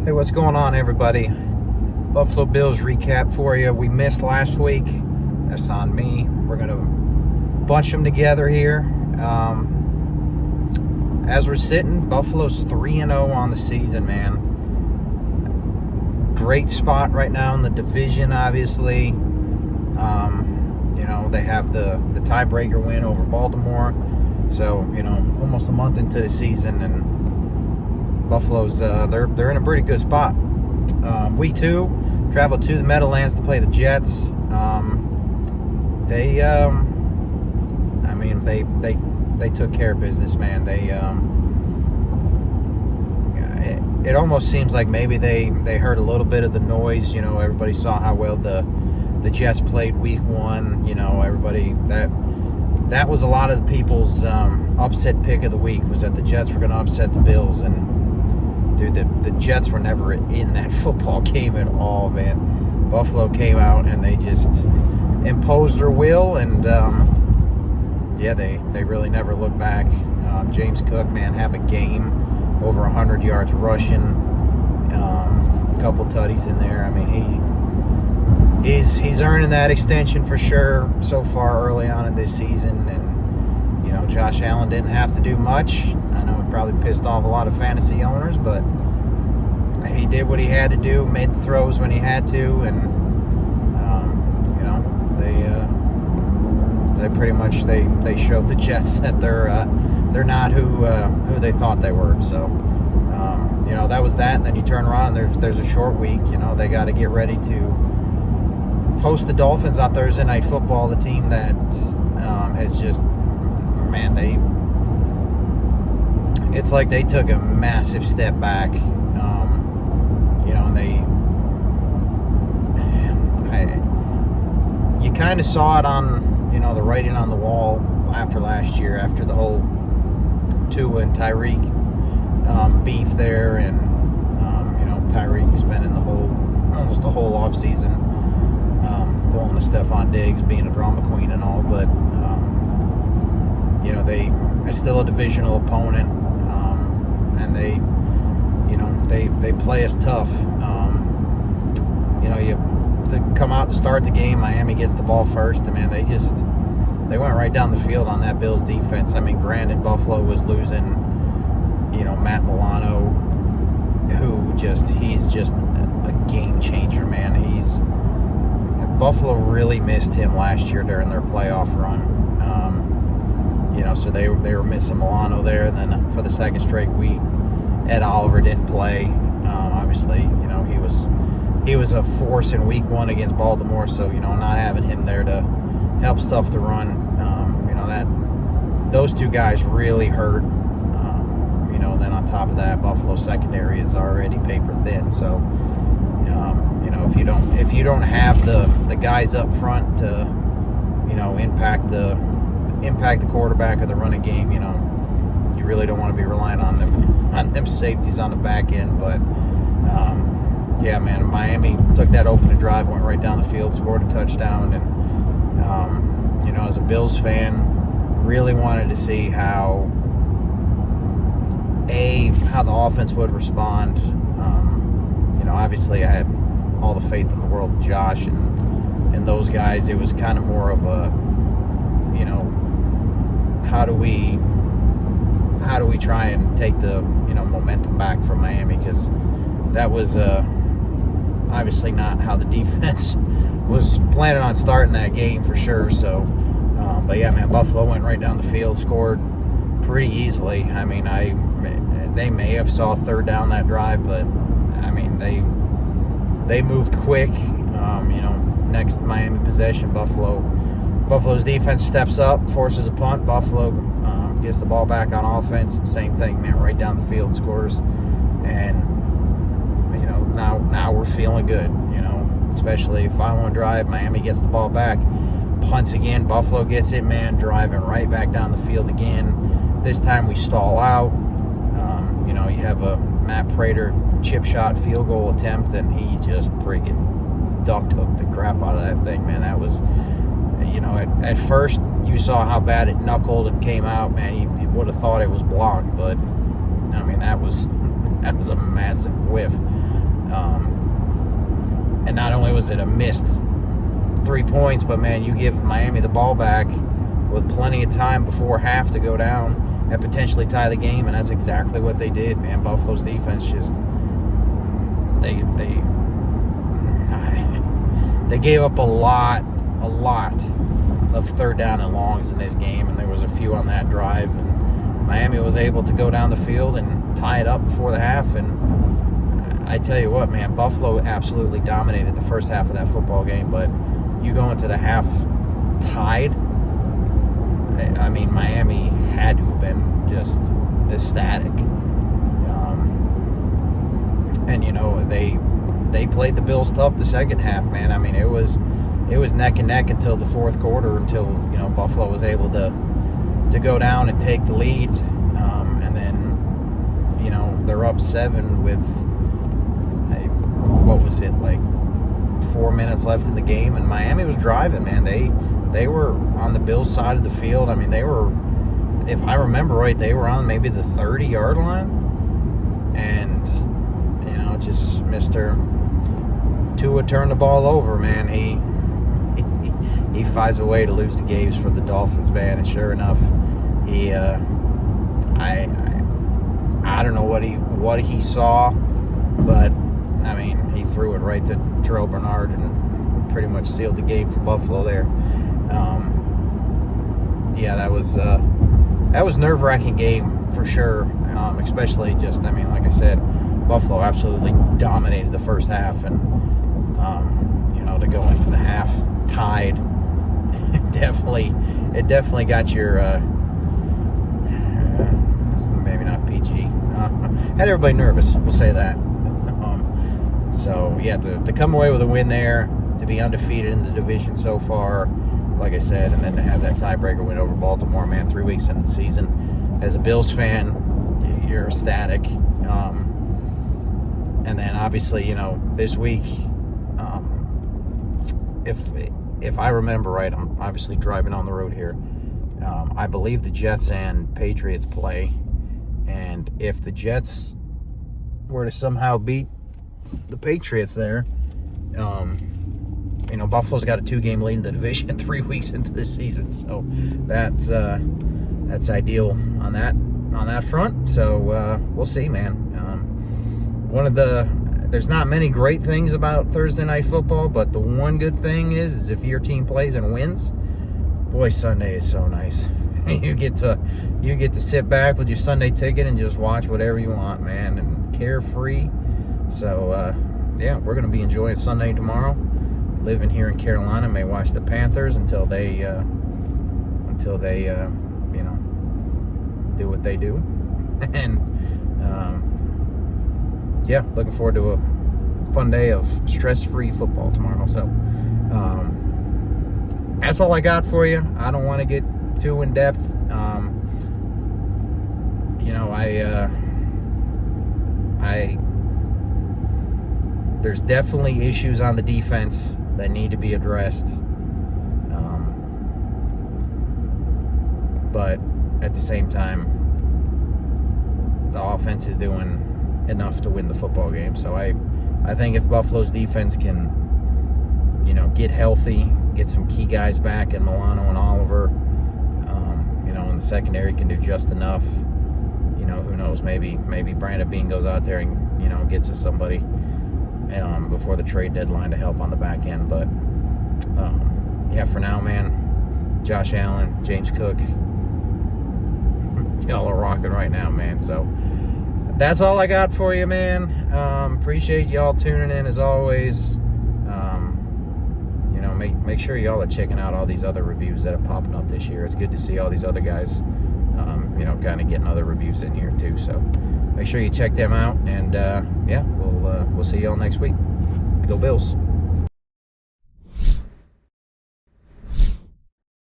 Hey, what's going on, everybody? Buffalo Bills recap for you. We missed last week. That's on me. We're going to bunch them together here. As we're sitting, Buffalo's 3-0 on the season, man. Great spot right now in the division, obviously. They have the tiebreaker win over Baltimore. So, almost a month into the season, and Buffalo's they're in a pretty good spot. Week 2, traveled to the Meadowlands to play the Jets. They took care of business, man. It almost seems like maybe they heard a little bit of the noise. Everybody saw how well the Jets played week 1. Everybody that was a lot of the people's upset pick of the week, was that the Jets were going to upset the Bills. And dude, the Jets were never in that football game at all, man. Buffalo came out and they just imposed their will, and they really never looked back. James Cook, man, have a game, over 100 yards rushing, a couple tutties in there. I mean, he's earning that extension for sure so far early on in this season. And Josh Allen didn't have to do much. I know it probably pissed off a lot of fantasy owners, but he did what he had to do, made the throws when he had to, and they pretty much they showed the Jets that they're not who they thought they were. So that was that. And then you turn around and there's a short week. They got to get ready to host the Dolphins on Thursday Night Football, the team that has just, man, it's like they took a massive step back, and you kind of saw it on, the writing on the wall after last year, after the whole Tua and Tyreek beef there, and Tyreek spending almost the whole offseason pulling the Stephon Diggs, being a drama queen and all, but they're still a divisional opponent, and they play us tough. You to come out to start the game, Miami gets the ball first, and man, they went right down the field on that Bills defense. I mean, granted, Buffalo was losing, Matt Milano, who he's just a game changer, man. Buffalo really missed him last year during their playoff run. So they were missing Milano there, and then for the second straight week, Ed Oliver didn't play. Obviously, he was a force in week 1 against Baltimore, so not having him there to help stuff the run, that those two guys really hurt. Then on top of that, Buffalo secondary is already paper thin. So if you don't have the guys up front to impact the quarterback of the running game, you really don't want to be relying on them safeties on the back end. But yeah, man, Miami took that opening drive, went right down the field, scored a touchdown, and as a Bills fan, really wanted to see how the offense would respond. Obviously I had all the faith in the world in Josh and those guys. It was kind of more of a, how do we try and take the momentum back from Miami, because that was obviously not how the defense was planning on starting that game for sure. So but yeah, man, Buffalo went right down the field, scored pretty easily. I mean, they may have saw third down that drive, but I mean, they moved quick. Next Miami possession, Buffalo's defense steps up, forces a punt. Buffalo gets the ball back on offense. Same thing, man, right down the field, scores. And now we're feeling good. Especially following drive, Miami gets the ball back, punts again. Buffalo gets it, man, driving right back down the field again. This time we stall out. You have a Matt Prater chip shot field goal attempt, and he just freaking duck hooked the crap out of that thing, man. That was, at first you saw how bad it knuckled and came out, man. You would have thought it was blocked, but I mean, that was a massive whiff. And not only was it a missed 3 points, but man, you give Miami the ball back with plenty of time before half to go down and potentially tie the game, and that's exactly what they did, man. Buffalo's defense just they gave up a lot of third down and longs in this game, and there was a few on that drive, and Miami was able to go down the field and tie it up before the half. And I tell you what, man, Buffalo absolutely dominated the first half of that football game, but you go into the half tied, I mean, Miami had to have been just ecstatic. And, you know, they played the Bills tough the second half, man. I mean, it was neck and neck until the fourth quarter, until, you know, Buffalo was able to go down and take the lead. And then, you know, they're up 7 with, what was it, like 4 minutes left in the game, and Miami was driving, man. They were on the Bills side of the field. I mean, they were, if I remember right, they were on maybe the 30-yard line, and, you know, just Mr. Tua turned the ball over, man. He finds a way to lose the games for the Dolphins, man, and sure enough, he I don't know what he saw, but I mean, he threw it right to Terrell Bernard and pretty much sealed the game for Buffalo there. Yeah, that was nerve-wracking game for sure, especially just, I mean, like I said, Buffalo absolutely dominated the first half, and you know, to go into the half tied, it definitely got your it's maybe not PG, had everybody nervous, we'll say that. So yeah, to come away with a win there, to be undefeated in the division so far, like I said, and then to have that tiebreaker win over Baltimore, man, 3 weeks into the season. As a Bills fan, you're ecstatic. And then obviously, you know, this week, if I remember right, I'm obviously driving on the road here. I believe the Jets and Patriots play, and if the Jets were to somehow beat the Patriots there, you know, Buffalo's got a 2-game lead in the division 3 weeks into the season, so that's ideal on that front. So we'll see, man. There's not many great things about Thursday night football, but the one good thing is if your team plays and wins, boy, Sunday is so nice. You get to sit back with your Sunday ticket and just watch whatever you want, man, and carefree. So yeah, we're gonna be enjoying Sunday tomorrow. Living here in Carolina, may watch the Panthers until they you know, do what they do. And yeah, looking forward to a fun day of stress-free football tomorrow. So that's all I got for you. I don't want to get too in depth. You know, there's definitely issues on the defense that need to be addressed. But at the same time, the offense is doing enough to win the football game. So I think if Buffalo's defense can, you know, get healthy, get some key guys back in Milano and Oliver, you know, and the secondary can do just enough, you know, who knows, maybe Brandon Beane goes out there and, you know, gets us somebody before the trade deadline to help on the back end. But yeah, for now, man, Josh Allen, James Cook, y'all are rocking right now, man. So that's all I got for you, man. Appreciate y'all tuning in as always. You know, make sure y'all are checking out all these other reviews that are popping up this year. It's good to see all these other guys, you know, kind of getting other reviews in here too. So make sure you check them out, and yeah, we'll see y'all next week. Go Bills.